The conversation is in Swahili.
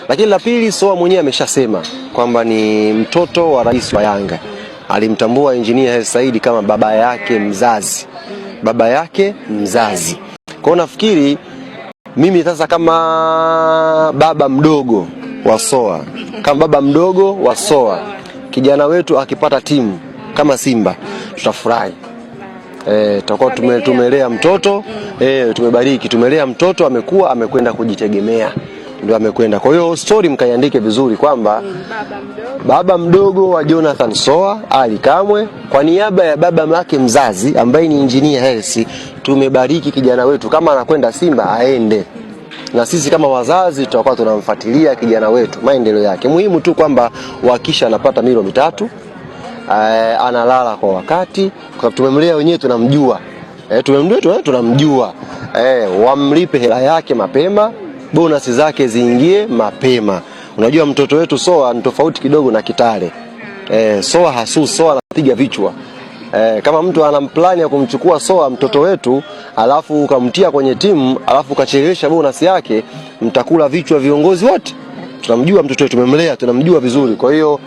Lakini la pili, Soa mwenyewe ameshasema kwamba ni mtoto wa rais wa Yanga. Alimtambua Engineer Hersi Said kama baba yake mzazi. Baba yake mzazi. Kwa nafikiri mimi sasa kama baba mdogo wa Soa, kijana wetu akipata timu kama Simba tutafurahi. Tutakuwa tumelea mtoto, tumebariki, tumelea mtoto, amekwenda kujitegemea. Ndio amekwenda. Kwa hiyo story mkaiandike vizuri kwamba baba mdogo wa Jonathan Soa, Ali Kamwe, kwa niaba ya baba yake mzazi ambaye ni Engineer Hersi, tumebariki kijana wetu, kama anakwenda Simba aende. Na sisi kama wazazi tutakuwa tunamfuatilia kijana wetu, maendeleo yake. Muhimu tu kwamba wakisha anapata milo mitatu, analala kwa wakati, kwa tumemlea wenyewe, tunamjua. Tunamjua. Wamlipe hela yake mapema, bonus zake ziingie mapema. Unajua mtoto wetu Soa ni tofauti kidogo na Kitale. Soa anapiga vichwa. Kama mtu ana plani ya kumchukua Soa mtoto wetu, alafu ukamtia kwenye timu, alafu ukachelewesha bonus yake, mtakula vichwa viongozi wote. Tunamjua mtoto wetu, tumemlea, tunamjua vizuri. Kwa hiyo